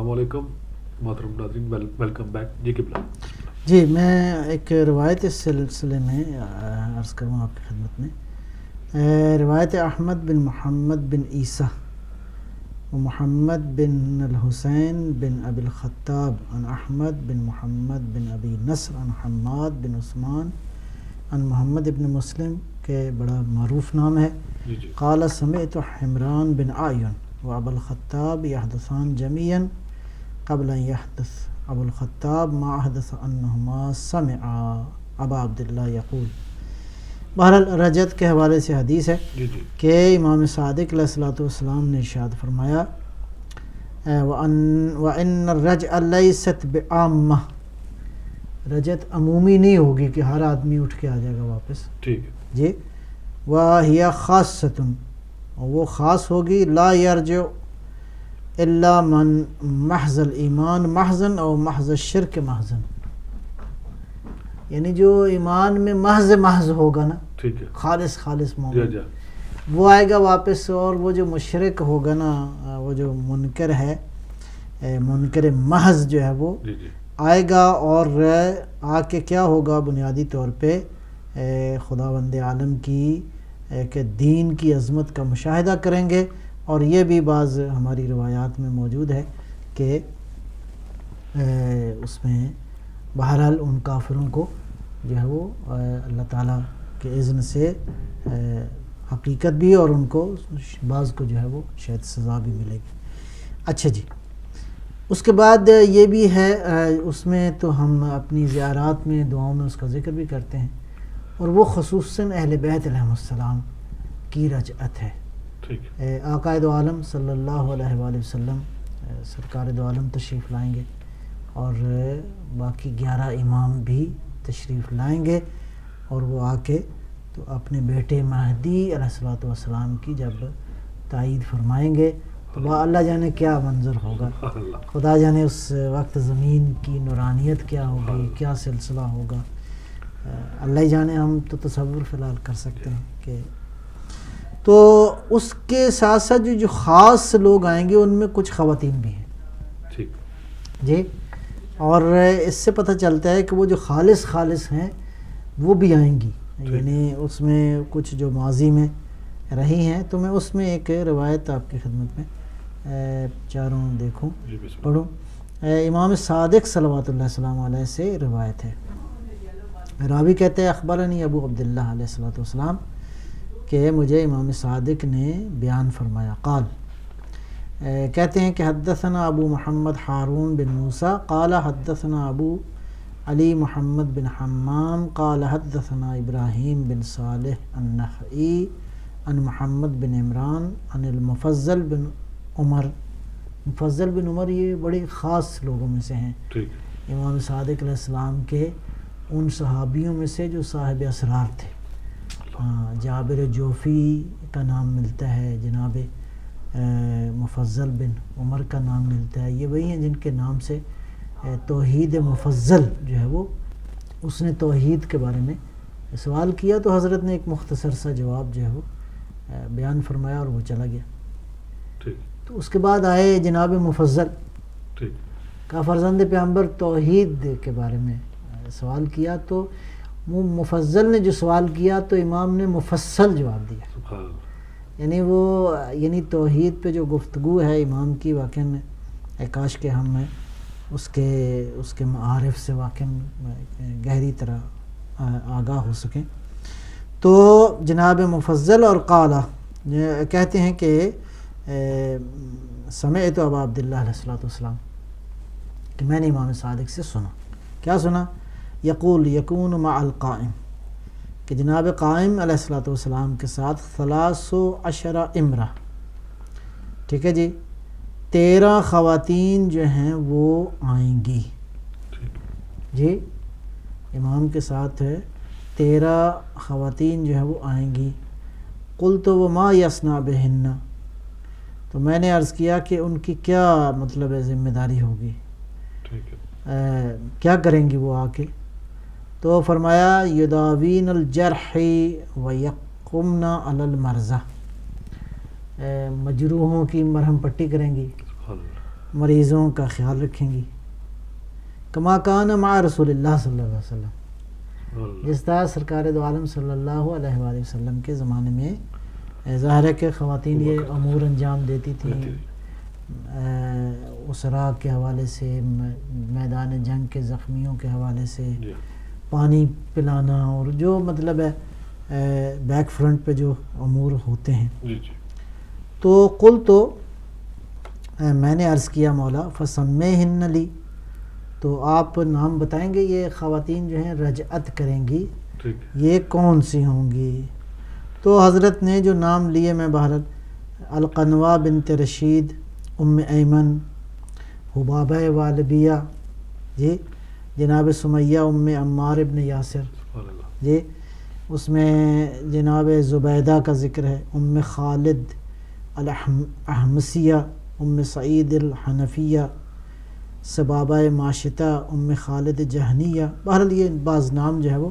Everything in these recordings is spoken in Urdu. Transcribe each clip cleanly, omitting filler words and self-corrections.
السلام علیکم محترم ناظرین، ویلکم بیک جی قبلہ۔ جی میں ایک روایت اس سلسلے میں عرض کروں آپ کی خدمت میں، روایت احمد بن محمد بن عیسیٰ و محمد بن الحسین بن ابی الخطاب عن احمد بن محمد بن ابی نصر عن حماد بن عثمان عن محمد بن مسلم کے بڑا معروف نام ہے۔ جی قال سمعت حمران بن اعین و ابو الخطاب یحدثان جميعا قبل ان يحدث ابو الخطاب ما حدث انہما سمعا ابا عبداللہ یقول۔ بہرحال رجت کے حوالے سے حدیث ہے جی کہ امام صادق علیہ الصلوۃ والسلام نے ارشاد فرمایا وَإِنَّ الرَّجْعَ لَيْسَتْ بِعَامَّةٍ، رجت عمومی نہیں ہوگی کہ ہر آدمی اٹھ کے آ جائے گا واپس، ٹھیک ہے جی، وَهِيَ خَاصَّةٌ، اور وہ خاص ہوگی، لا يرجع الا من محض الایمان محضن او محض الشرک محضن، یعنی جو ایمان میں محض ہوگا نا، ٹھیک ہے خالص جی مومن، جی وہ آئے گا واپس، اور وہ جو مشرک ہوگا نا، وہ جو منکر ہے، منکر محض جو ہے وہ جی جی آئے گا، اور آ کے کیا ہوگا، بنیادی طور پہ خداوند عالم کی کہ دین کی عظمت کا مشاہدہ کریں گے، اور یہ بھی بعض ہماری روایات میں موجود ہے کہ اس میں بہرحال ان کافروں کو جو ہے وہ اللہ تعالیٰ کے اذن سے حقیقت بھی، اور ان کو بعض کو جو ہے وہ شاید سزا بھی ملے گی۔ اچھا جی، اس کے بعد یہ بھی ہے، اس میں تو ہم اپنی زیارات میں دعاؤں میں اس کا ذکر بھی کرتے ہیں، اور وہ خصوصاً اہل بیت علیہ السلام کی رجعت ہے۔ ٹھیک آقا دو عالم صلی اللہ علیہ وآلہ وسلم سرکار دو عالم تشریف لائیں گے، اور باقی 11 امام بھی تشریف لائیں گے، اور وہ آ کے تو اپنے بیٹے مہدی علیہ الصلوۃ والسلام کی جب تائید فرمائیں گے تو اللہ جانے کیا منظر ہوگا، اللہ خدا جانے اس وقت زمین کی نورانیت کیا ہوگی، کیا سلسلہ ہوگا، اللہ ہی جانے، ہم تو تصور فی الحال کر سکتے ہیں کہ تو اس کے ساتھ ساتھ جو خاص لوگ آئیں گے ان میں کچھ خواتین بھی ہیں، ٹھیک جی، اور اس سے پتہ چلتا ہے کہ وہ جو خالص ہیں وہ بھی آئیں گی، یعنی اس میں کچھ جو ماضی میں رہی ہیں، تو میں اس میں ایک روایت آپ کی خدمت میں چاروں دیکھوں جی بسم اللہ۔ پڑھوں۔ امام صادق صلوات اللہ السلام علیہ سے روایت ہے، راوی کہتے ہیں اخبرنی ابو عبداللہ علیہ الصلوۃ والسلام کہ مجھے امام صادق نے بیان فرمایا، قال، کہتے ہیں کہ حدثنا ابو محمد ہارون بن موسیٰ قال حدثنا ابو علی محمد بن حمام قال حدثنا ابراہیم بن صالح النخعی عن محمد بن عمران عن المفضل بن عمر۔ مفضل بن عمر یہ بڑے خاص لوگوں میں سے ہیں، ٹھیک امام صادق علیہ السلام کے ان صحابیوں میں سے جو صاحب اسرار تھے۔ جابر جوفی کا نام ملتا ہے، جناب مفضل بن عمر کا نام ملتا ہے، یہ وہی ہیں جن کے نام سے توحید مفضل جو ہے وہ، اس نے توحید کے بارے میں سوال کیا تو حضرت نے ایک مختصر سا جواب جو ہے وہ بیان فرمایا اور وہ چلا گیا۔ ٹھیک تو اس کے بعد آئے جناب مفضل ٹھیک کا فرزند پیغمبر توحید کے بارے میں سوال کیا، تو وہ مفضل نے جو سوال کیا تو امام نے مفصل جواب دیا، سبحان اللہ۔ یعنی توحید پہ جو گفتگو ہے امام کی، واقعاً کاش کہ ہم اس کے معارف سے واقعاً گہری طرح آگاہ ہو سکیں۔ تو جناب مفضل اور قالا کہتے ہیں کہ سمعت ابا عبداللہ علیہ الصلوۃ والسلام، کہ میں نے امام صادق سے سنا، کیا سنا، یقول یکون مع القائم، کہ جناب قائم علیہ الصلوۃ والسلام کے ساتھ 13 امرہ، ٹھیک ہے جی، 13 خواتین جو ہیں وہ آئیں گی، جی، امام کے ساتھ 13 خواتین جو ہے وہ آئیں گی۔ قلت وما یصنع بہن، تو میں نے عرض کیا کہ ان کی کیا مطلب ہے ذمہ داری ہوگی، کیا کریں گی وہ آ کے، تو فرمایا یداوین الجرح ویقمن علی المرضى، مجروحوں کی مرہم پٹی کریں گی، مریضوں کا خیال رکھیں گی، کما کان مع رسول اللہ صلی اللہ علیہ وسلم، جس طرح سرکار دو عالم صلی اللہ علیہ وآلہ وسلم کے زمانے میں ظاہر ہے کہ خواتین یہ امور انجام دیتی تھیں، اسراء کے حوالے سے، میدان جنگ کے زخمیوں کے حوالے سے، پانی پلانا، اور جو مطلب ہے بیک فرنٹ پہ جو امور ہوتے ہیں۔ تو قل تو میں نے عرض کیا مولا فسمیہن لی، تو آپ نام بتائیں گے یہ خواتین جو ہیں رجعت کریں گی یہ کون سی ہوں گی؟ تو حضرت نے جو نام لیے میں بہرحال القنوہ بنت رشید، ام ایمن، حبابہ والبیہ، جی جناب سمیہ ام عمار ابن یاسر، جی اس میں جناب زبیدہ کا ذکر ہے، ام خالد الاحمسیہ، ام سعید الحنفیہ، سبابہ معاشتہ، ام خالد جہنیہ۔ بہرحال یہ بعض نام جو ہے وہ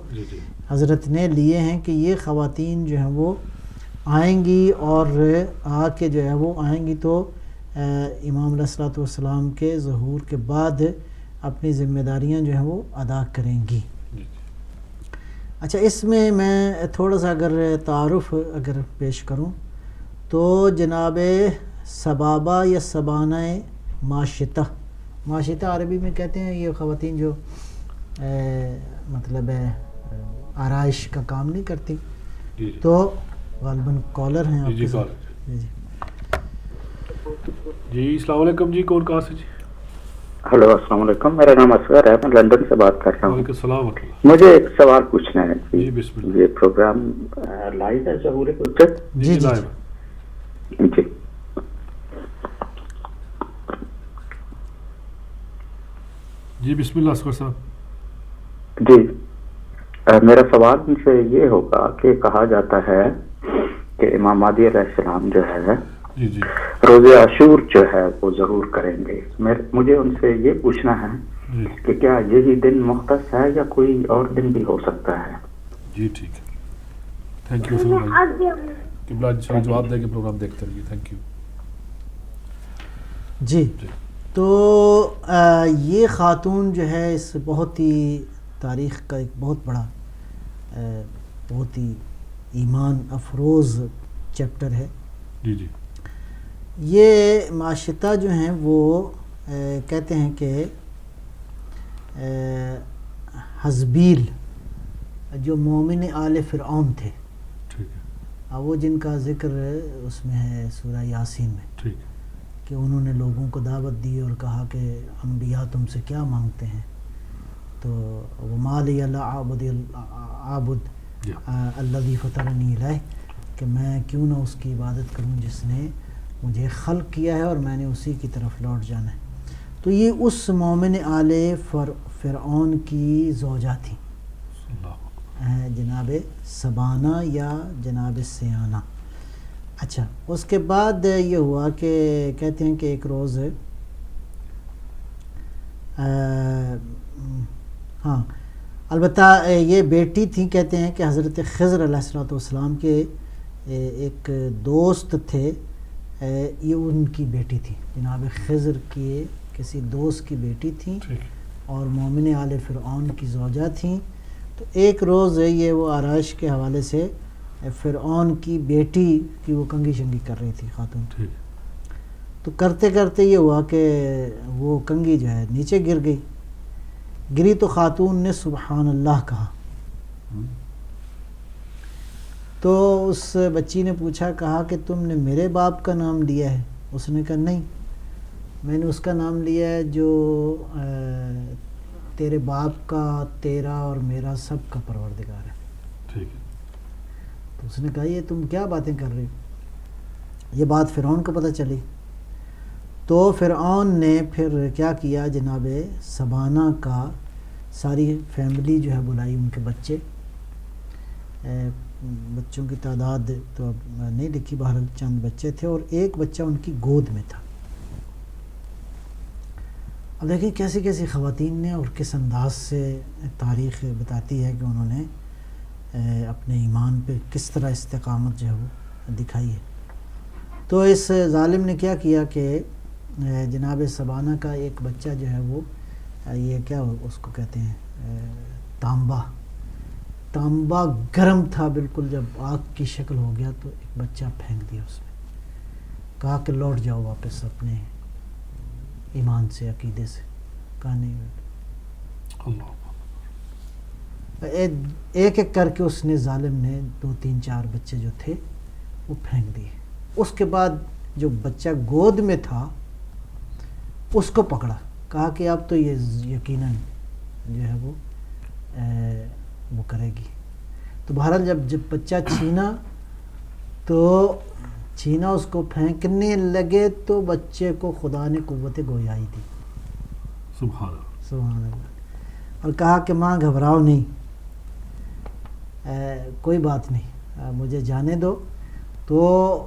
حضرت نے لیے ہیں کہ یہ خواتین جو ہیں وہ آئیں گی، اور آ کے جو ہے وہ آئیں گی تو امام علیہ الصلوۃ والسلام کے ظہور کے بعد اپنی ذمہ داریاں جو ہیں وہ ادا کریں گی۔ اچھا، اس میں تھوڑا سا اگر تعارف اگر پیش کروں تو جناب سبابہ یا سبانہ معاشتہ، معاشتہ عربی میں کہتے ہیں یہ خواتین جو مطلب ہے آرائش کا کام نہیں کرتی، تو غالباً کالر ہیں آپ کے ساتھ۔ جی السلام علیکم، جی کون کہاں سے؟ جی ہلو، السلام علیکم، میرا نام اصغر ہے، میں لندن سے بات کر رہا ہوں۔ وعلیکم السلام ورحمۃ اللہ۔ مجھے ایک سوال پوچھنا ہے جی بسم اللہ۔ یہ پروگرام لائیو ہے ظہور حجت؟ جی لائیو۔ جی جی بسم اللہ اصغر صاحب۔ جی میرا سوال ان سے یہ ہوگا کہ کہا جاتا ہے کہ امام مہدی علیہ السلام جو ہے جی جی روز عاشور جو ہے وہ ضرور کریں گے، مجھے ان سے یہ پوچھنا ہے جی کہ کیا یہی دن مختص ہے یا کوئی اور دن بھی ہو سکتا ہے؟ جی ٹھیک ہے، تھینک یو سر بھائی، قبلہ انشاءاللہ جواب دے کے پروگرام دیکھتے رہیے، تھینک یو۔ جی تو یہ خاتون جو ہے اس بہت ہی تاریخ کا ایک بہت بڑا بہت ہی ایمان افروز چیپٹر ہے۔ جی جی یہ معاشتہ جو ہیں وہ کہتے ہیں کہ حزبیل جو مومن آل فرعون تھے، ٹھیک ہے، وہ جن کا ذکر اس میں ہے سورہ یاسین میں، ٹھیک ہے، کہ انہوں نے لوگوں کو دعوت دی اور کہا کہ انبیاء تم سے کیا مانگتے ہیں، تو وما لی لا اعبد الذی فطرنی علیہ، کہ میں کیوں نہ اس کی عبادت کروں جس نے مجھے خلق کیا ہے اور میں نے اسی کی طرف لوٹ جانا ہے۔ تو یہ اس مومن آل فرعون کی زوجہ تھی، جناب سبانہ یا جناب سیانہ۔ اچھا، اس کے بعد یہ ہوا کہ کہتے ہیں کہ ایک روز ہاں البتہ یہ بیٹی تھی، کہتے ہیں کہ حضرت خضر علیہ الصلوۃ والسلام کے ایک دوست تھے، یہ ان کی بیٹی تھی، جناب خضر کی کسی دوست کی بیٹی تھی اور مومن آل فرعون کی زوجہ تھیں۔ تو ایک روز یہ وہ آرائش کے حوالے سے فرعون کی بیٹی کی وہ کنگھی شنگھی کر رہی تھی خاتون، تو کرتے کرتے یہ ہوا کہ وہ کنگھی جو ہے نیچے گر گئی، گری تو خاتون نے سبحان اللہ کہا، تو اس بچی نے پوچھا، کہا کہ تم نے میرے باپ کا نام لیا ہے؟ اس نے کہا نہیں، میں نے اس کا نام لیا ہے جو تیرے باپ کا، تیرا اور میرا سب کا پروردگار ہے۔ ٹھیک ہے، تو اس نے کہا یہ تم کیا باتیں کر رہے ہو؟ یہ بات فرعون کو پتہ چلی، تو فرعون نے پھر کیا کیا، جناب سبانہ کا ساری فیملی جو ہے بلائی، ان کے بچے، بچوں کی تعداد تو اب نہیں لکھی، بہرحال چند بچے تھے اور ایک بچہ ان کی گود میں تھا۔ اب دیکھیں کیسی کیسی خواتین نے اور کس انداز سے تاریخ بتاتی ہے کہ انہوں نے اپنے ایمان پہ کس طرح استقامت جو ہے وہ دکھائی ہے۔ تو اس ظالم نے کیا کیا کہ جناب سبانہ کا ایک بچہ جو ہے وہ یہ کیا اس کو کہتے ہیں تانبا گرم تھا بالکل، جب آگ کی شکل ہو گیا تو ایک بچہ پھینک دیا اس میں، کہا کہ لوٹ جاؤ واپس اپنے ایمان سے، عقیدے سے. کہا نہیں. اللہ ایک ایک کر کے اس نے ظالم نے 2 3 4 بچے جو تھے وہ پھینک دیے. اس کے بعد جو بچہ گود میں تھا اس کو پکڑا، کہا کہ اب تو یہ یقیناً جو ہے وہ کرے گی. تو بہرحال جب بچہ چھینا اس کو پھینکنے لگے تو بچے کو خدا نے قوت گویائی دی. سبحان اللہ. اور کہا کہ ماں گھبراؤ نہیں، کوئی بات نہیں، مجھے جانے دو. تو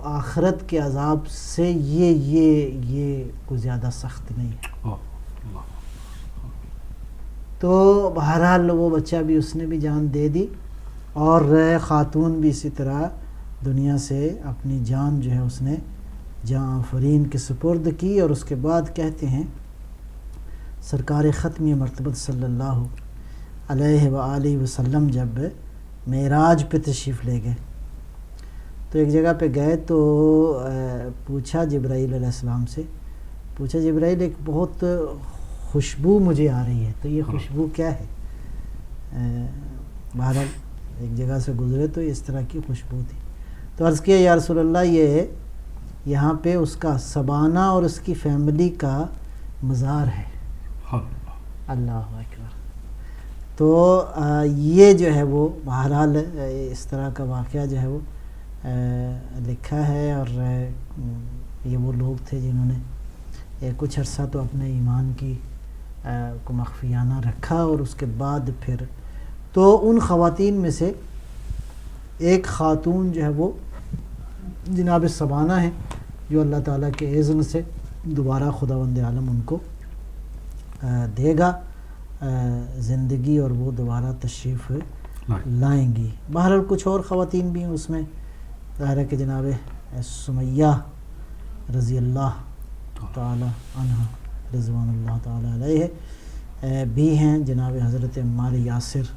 آخرت کے عذاب سے یہ کوئی زیادہ سخت نہیں ہے. تو بہرحال وہ بچہ بھی اس نے بھی جان دے دی، اور خاتون بھی اسی طرح دنیا سے اپنی جان جو ہے اس نے جان آفرین کے سپرد کی. اور اس کے بعد کہتے ہیں سرکار ختمی مرتبت صلی اللہ علیہ وآلہ وسلم جب معراج پہ تشریف لے گئے تو ایک جگہ پہ گئے تو پوچھا جبرائیل علیہ السلام سے، پوچھا جبرائیل ایک بہت خوشبو مجھے آ رہی ہے، تو یہ خوشبو کیا ہے؟ بہرحال ایک جگہ سے گزرے تو اس طرح کی خوشبو تھی. تو عرض کیا یا رسول اللہ یہ یہاں پہ اس کا سبانہ اور اس کی فیملی کا مزار ہے. اللہ اکبر. تو یہ جو ہے وہ بہرحال اس طرح کا واقعہ جو ہے وہ لکھا ہے. اور یہ وہ لوگ تھے جنہوں نے کچھ عرصہ تو اپنے ایمان کی کو مخفیانہ رکھا، اور اس کے بعد پھر تو ان خواتین میں سے ایک خاتون جو ہے وہ جناب سبانہ ہیں، جو اللہ تعالیٰ کے اذن سے دوبارہ خداوند عالم ان کو دے گا زندگی، اور وہ دوبارہ تشریف لائیں گی. بہرحال کچھ اور خواتین بھی ہیں اس میں، ظاہر ہے کہ جناب سمیہ رضی اللہ تعالی عنہ رضوان اللہ تعالی علیہ بھی ہیں، جناب حضرت عمار یاسر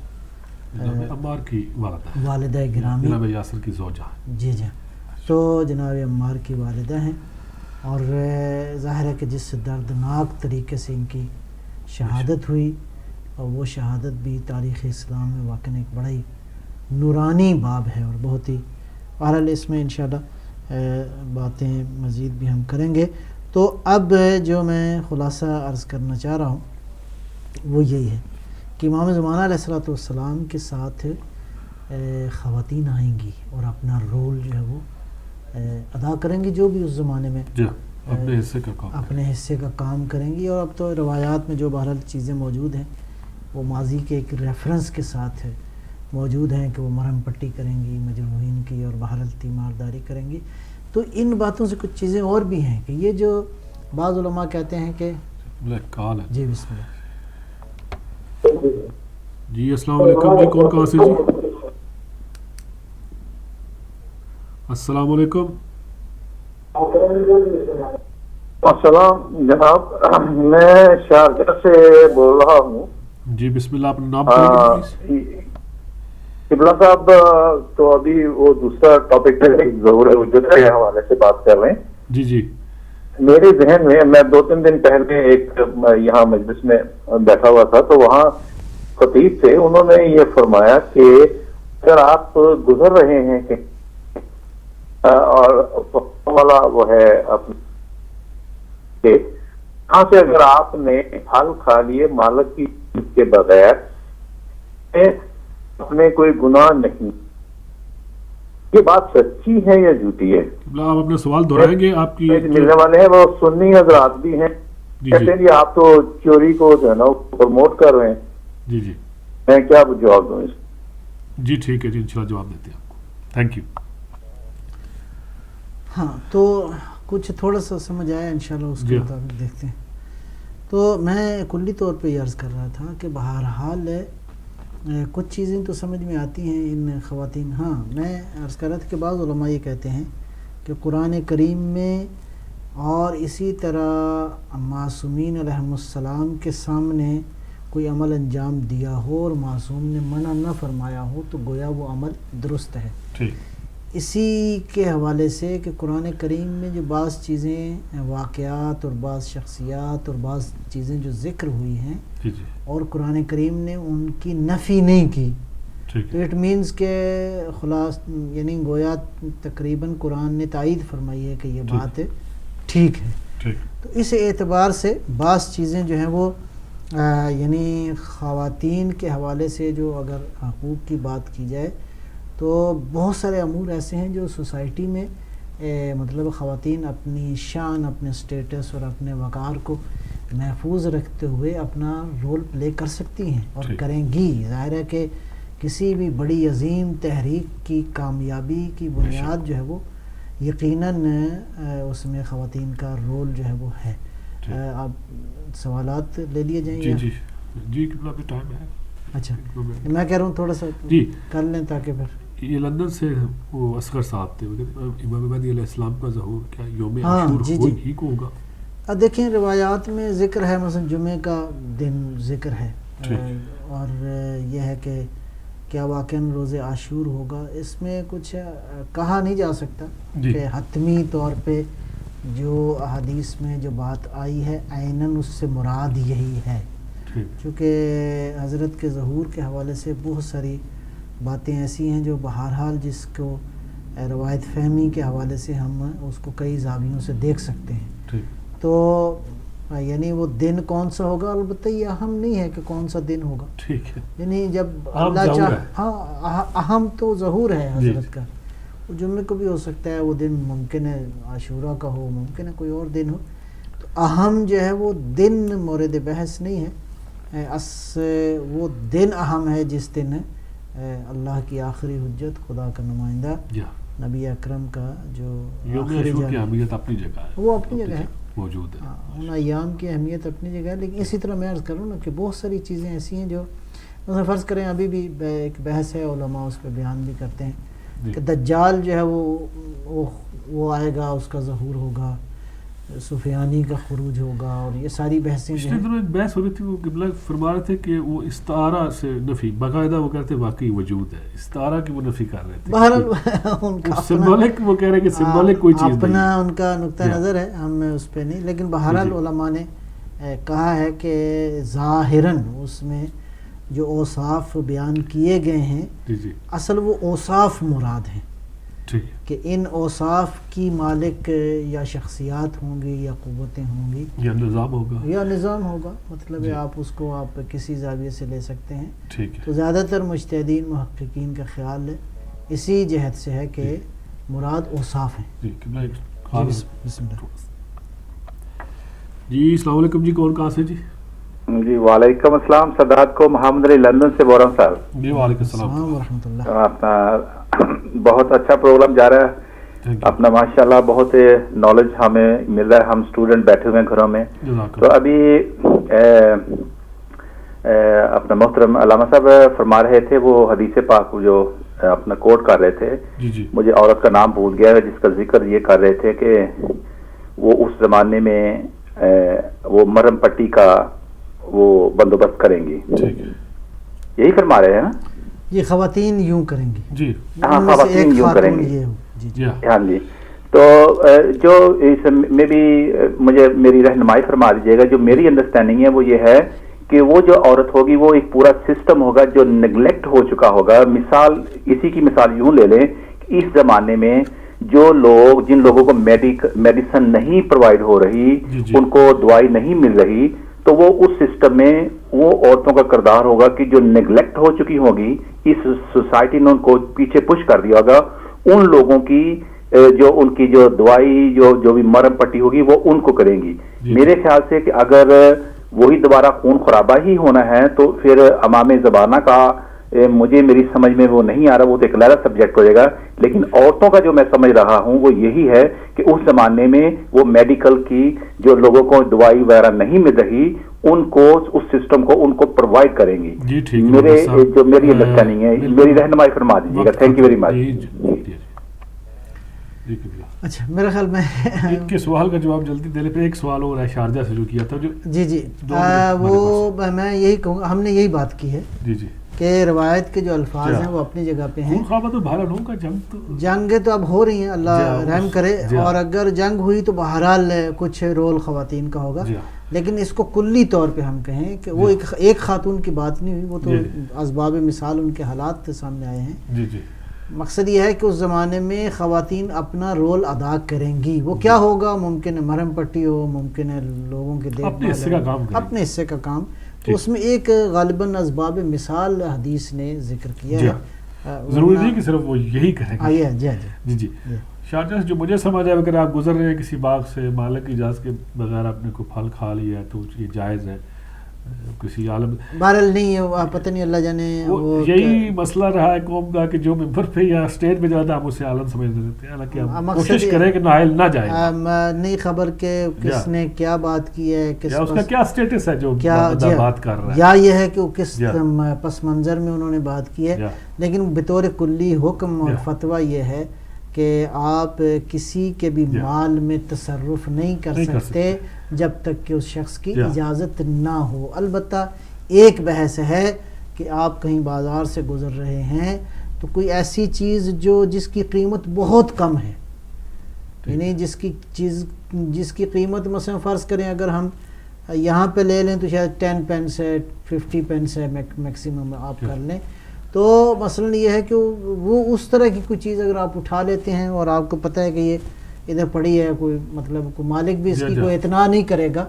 عمار کی والدہ گرامی، جناب یاسر کی زوجہ. جی جی. تو جناب عمار کی والدہ ہیں، اور ظاہر ہے کہ جس دردناک طریقے سے ان کی شہادت ہوئی، اور وہ شہادت بھی تاریخ اسلام میں واقعی ایک بڑا ہی نورانی باب ہے، اور بہت ہی بہرحال اس میں انشاءاللہ باتیں مزید بھی ہم کریں گے. تو اب جو میں خلاصہ عرض کرنا چاہ رہا ہوں وہ یہی ہے کہ امام زمانہ علیہ السلام کے ساتھ خواتین آئیں گی اور اپنا رول جو ہے وہ ادا کریں گی، جو بھی اس زمانے میں اپنے حصے کا کام کریں گی. اور اب تو روایات میں جو بہرحال چیزیں موجود ہیں وہ ماضی کے ایک ریفرنس کے ساتھ موجود ہیں کہ وہ مرہم پٹی کریں گی مجروحین کی، اور بہرحال تیمارداری کریں گی. تو ان باتوں سے کچھ چیزیں اور بھی ہیں کہ یہ جو بعض علماء کہتے ہیں کہ جی بسم اللہ. جی السلام علیکم. جی کون کہاں سے؟ جی السلام علیکم. السلام جناب، میں شارجہ سے بول رہا ہوں. جی بسم اللہ، اپنا نام بتائیے. قبلہ صاحب، تو ابھی وہ دوسرا ٹاپک ظہور وجود کے حوالے سے بات کر رہے ہیں. جی جی. میرے ذہن میں 2-3 دن پہلے ایک یہاں مجلس میں بیٹھا ہوا تھا، تو وہاں خطیب تھے، انہوں نے یہ فرمایا کہ اگر آپ گزر رہے ہیں کہ اور والا وہ ہے یہاں سے اگر آپ نے پھل کھا لیے مالک کی کے بغیر، اپنے کوئی گناہ نہیں. یہ بات سچی ہے یا جھوٹی ہے؟ آپ اپنا سوال دہرائیں گے؟ آپ کی ملنے والے ہیں وہ سنی حضرات بھی ہیں، کہتے ہیں جی آپ تو چوری کو جو ہے نا پروموٹ کر رہے ہیں. جی جی. میں کیا جواب دوں اس؟ جی ٹھیک ہے جی، انشاءاللہ جواب دیتے ہیں آپ کو. Thank you. ہاں تو کچھ تھوڑا سا سمجھ آیا انشاءاللہ، اس کے مطابق دیکھتے ہیں. تو میں کلی طور پہ یہ عرض کر رہا تھا کہ بہرحال کچھ چیزیں تو سمجھ میں آتی ہیں ان خواتین. ہاں میں عرض کر رہا تھا کہ بعض علماء یہ کہتے ہیں کہ قرآن کریم میں اور اسی طرح معصومین علیہم السلام کے سامنے کوئی عمل انجام دیا ہو اور معصوم نے منع نہ فرمایا ہو تو گویا وہ عمل درست ہے. اسی کے حوالے سے کہ قرآن کریم میں جو بعض چیزیں واقعات اور بعض شخصیات اور بعض چیزیں جو ذکر ہوئی ہیں اور قرآن کریم نے ان کی نفی نہیں کی، تو اٹ مینس کہ یعنی گویا تقریباً قرآن نے تائید فرمائی ہے کہ یہ بات ٹھیک ہے. تو اس اعتبار سے بعض چیزیں جو ہیں وہ یعنی خواتین کے حوالے سے جو اگر حقوق کی بات کی جائے تو بہت سارے امور ایسے ہیں جو سوسائٹی میں مطلب خواتین اپنی شان، اپنے سٹیٹس اور اپنے وقار کو محفوظ رکھتے ہوئے اپنا رول پلے کر سکتی ہیں اور کریں گی. ظاہر ہے کہ کسی بھی بڑی عظیم تحریک کی کامیابی کی بنیاد جو ہے وہ یقیناً اس میں خواتین کا رول جو ہے وہ ہے. آپ سوالات لے لیے جائیں گے؟ جی کتنا بھی ٹائم ہے. اچھا میں کہہ رہا ہوں تھوڑا سا کر لیں تاکہ پھر یہ لندن سے وہ اصغر صاحب تھے، امام مہدی علیہ السلام کا ظہور کیا یوم عاشور ہی کو ہوگا؟ دیکھیں روایات میں ذکر ہے، مثلا جمعے کا دن ذکر ہے اور یہ ہے کہ کیا واقعاً روز عاشور ہوگا. اس میں کچھ کہا نہیں جا سکتا کہ حتمی طور پہ جو احادیث میں جو بات آئی ہے عیناً اس سے مراد یہی ہے، چونکہ حضرت کے ظہور کے حوالے سے بہت ساری باتیں ایسی ہیں جو بہرحال جس کو روایت فہمی کے حوالے سے ہم اس کو کئی زاویوں سے دیکھ سکتے ہیں. تو یعنی وہ دن کون سا ہوگا، البتہ یہ اہم نہیں ہے کہ کون سا دن ہوگا، یعنی جب اللہ چاہے. ہاں اہم تو ظہور ہے حضرت کا، جمعے کو بھی ہو سکتا ہے وہ دن، ممکن ہے عاشورہ کا ہو، ممکن ہے کوئی اور دن ہو. تو اہم جو ہے وہ دن مورد بحث نہیں ہے، وہ دن اہم ہے جس دن اللہ کی آخری حجت، خدا کا نمائندہ نبی اکرم کا جو کی اہمیت اپنی جگہ ہے، وہ اپنی جگہ ہے موجود ہے. ان ایام کی اہمیت اپنی جگہ ہے. لیکن اسی طرح میں عرض کروں نا کہ بہت ساری چیزیں ایسی ہیں جو مثلا فرض کریں ابھی بھی ایک بحث ہے، علماء اس پہ بیان بھی کرتے ہیں کہ دجال جو ہے وہ آئے گا، اس کا ظہور ہوگا، سفیانی کا خروج ہوگا، اور یہ ساری بحثیں جو ہیں. بحث ہو رہی تھی، وہ قبلہ فرما رہے تھے کہ وہ استعارہ سے نفی باقاعدہ وہ کہتے واقعی وجود ہے، استعارہ کی وہ نفی کر رہے تھے. بہرحال ان کا سمبولک، وہ کہہ رہے کہ سمبولک کوئی چیز اپنا ان کا نقطہ نظر ہے، ہم اس پہ نہیں. لیکن بہرحال علماء نے کہا ہے کہ ظاہراً اس میں جو اوصاف بیان کیے گئے ہیں اصل وہ اوصاف مراد ہیں کہ ان اوصاف کی مالک یا شخصیات ہوں گی یا قوتیں ہوں گی یا نظام ہوگا. مطلب ہے آپ اس کو آپ کسی زاویے سے لے سکتے ہیں. تو زیادہ تر مجتہدین محققین کا خیال ہے اسی جہت سے ہے کہ مراد اوصاف ہیں. بسم اللہ. جی السلام علیکم. جی کون کہاں سے؟ جی وعلیکم السلام. سداد کو محمد علی لندن سے بول رہا ہوں صاحب. جی وعلیکم السلام ورحمۃ اللہ. اپنا بہت اچھا پروگرام جا رہا ہے اپنا، ماشاءاللہ بہت نالج ہمیں مل رہا ہے. ہم اسٹوڈنٹ بیٹھے ہوئے ہیں گھروں میں. تو ابھی اپنا محترم علامہ صاحب فرما رہے تھے، وہ حدیث پاک جو اپنا کوٹ کر رہے تھے، مجھے عورت کا نام بھول گیا ہے جس کا ذکر یہ کر رہے تھے کہ وہ اس زمانے میں وہ مرم پٹی کا وہ بندوبست کریں گی. یہی فرما رہے ہیں نا؟ یہ خواتین یوں کریں گی. جی ہاں، خواتین یوں کریں گی. ہاں جی. تو جو اس میں بھی مجھے میری رہنمائی فرما دیجیے گا. جو میری انڈرسٹینڈنگ ہے وہ یہ ہے کہ وہ جو عورت ہوگی وہ ایک پورا سسٹم ہوگا جو نگلیکٹ ہو چکا ہوگا. مثال اسی کی مثال یوں لے لیں کہ اس زمانے میں جو لوگ جن لوگوں کو میڈیسن نہیں پرووائڈ ہو رہی، ان کو دوائی نہیں مل رہی، تو وہ اس سسٹم میں وہ عورتوں کا کردار ہوگا کہ جو نیگلیکٹ ہو چکی ہوگی، اس سوسائٹی نے ان کو پیچھے پش کر دیا ہوگا. ان لوگوں کی جو ان کی جو دوائی جو بھی مرم پٹی ہوگی وہ ان کو کریں گی. میرے خیال سے کہ اگر وہی دوبارہ خون خرابہ ہی ہونا ہے تو پھر امام زبانہ کا مجھے میری سمجھ میں وہ نہیں آ رہا، وہ تو ایک علیحدہ سبجیکٹ ہو جائے گا. لیکن عورتوں کا جو میں سمجھ رہا ہوں وہ یہی ہے کہ اس زمانے میں وہ میڈیکل کی جو لوگوں کو دوائی وغیرہ نہیں مل رہی، ان کو اس سسٹم کو ان کو پرووائڈ کریں گی. میری انڈرسٹینڈنگ ہے، میری رہنمائی فرما دیجیے گا. Thank you very much. جی قبلہ. اچھا میرا خیال میں ایک کے سوال کا جواب جلدی دے لیں، پھر ایک سوال اور ہے شارجہ سے جو کیا تھا جو جی وہ میں یہی کہوں گا، ہم نے یہی بات کی ہے جی کہ روایت کے جو الفاظ ہیں وہ اپنی جگہ پہ ہیں. خوابہ تو بہرحال ہوگا، جنگیں تو اب ہو رہی ہیں، اللہ رحم کرے، اور اگر جنگ ہوئی تو بہرحال کچھ رول خواتین کا ہوگا، لیکن اس کو کلی طور پہ ہم کہیں کہ وہ ایک خاتون کی بات نہیں ہوئی، وہ تو اسباب مثال ان کے حالات سامنے آئے ہیں. جی مقصد یہ ہے کہ اس زمانے میں خواتین اپنا رول ادا کریں گی. وہ کیا ہوگا، ممکن ہے مرہم پٹی ہو، ممکن ہے لوگوں کے اپنے حصے کا کام، تو اس میں ایک غالباً اسباب مثال حدیث نے ذکر کیا ہے. ضروری نہیں کہ صرف وہ یہی کریں گے. جی شارجہ جو مجھے سمجھ آئے، اگر آپ گزر رہے ہیں کسی باغ سے، مالک کی اجازت کے بغیر آپ نے کوئی پھل کھا لیا ہے تو یہ جائز ہے. کسی عالم بہرحال نہیں ہے، پتہ نہیں اللہ جانے. یہی مسئلہ رہا ہے قوم کا کہ جو ممبر پہ یا اسٹیج پہ جاتا ہے ہم اسے عالم سمجھ لیتے ہیں، حالانکہ ہم کوشش کریں کہ نااہل نہ جائے. نہیں خبر کہ کس نے کیا بات کی ہے، اس کا کیا اسٹیٹس ہے جو بات کر رہا ہے، یا یہ ہے کہ وہ کس پس منظر میں انہوں نے بات کی ہے. لیکن بطور کلی حکم اور فتویٰ یہ ہے کہ آپ کسی کے بھی مال میں تصرف نہیں کر سکتے جب تک کہ اس شخص کی اجازت نہ ہو. البتہ ایک بحث ہے کہ آپ کہیں بازار سے گزر رہے ہیں تو کوئی ایسی چیز جس کی قیمت بہت کم ہے، یعنی جس کی قیمت مثلا فرض کریں اگر ہم یہاں پہ لے لیں تو شاید 10 پینس ہے، 50 پینس ہے میکسیمم آپ کر لیں. تو مثلا یہ ہے کہ وہ اس طرح کی کوئی چیز اگر آپ اٹھا لیتے ہیں اور آپ کو پتہ ہے کہ یہ ادھر پڑی ہے، کوئی مطلب کوئی مالک بھی اس کی کوئی اعتنا نہیں کرے گا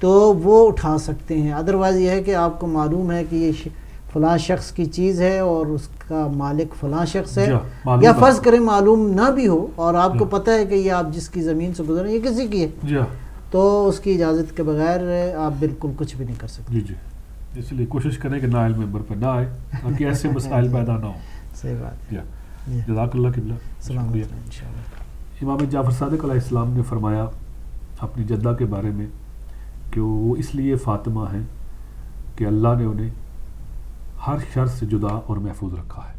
تو وہ اٹھا سکتے ہیں. ادروائز یہ ہے کہ آپ کو معلوم ہے کہ یہ فلاں شخص کی چیز ہے اور اس کا مالک فلاں شخص ہے، یا فرض کریں معلوم نہ بھی ہو اور آپ کو پتہ ہے کہ یہ آپ جس کی زمین سے گزر رہے ہیں یہ کسی کی ہے، تو اس کی اجازت کے بغیر آپ بالکل کچھ بھی نہیں کر سکتے. جی اس لیے کوشش کریں کہ نااہل ممبر پر نہ آئے تاکہ ایسے مسائل پیدا نہ ہوں. صحیح بات ہے. جزاک اللہ قبلہ. السلام علیکم. انشاءاللہ امام جعفر صادق علیہ السلام نے فرمایا اپنی جدہ کے بارے میں کہ وہ اس لیے فاطمہ ہیں کہ اللہ نے انہیں ہر شر سے جدا اور محفوظ رکھا ہے.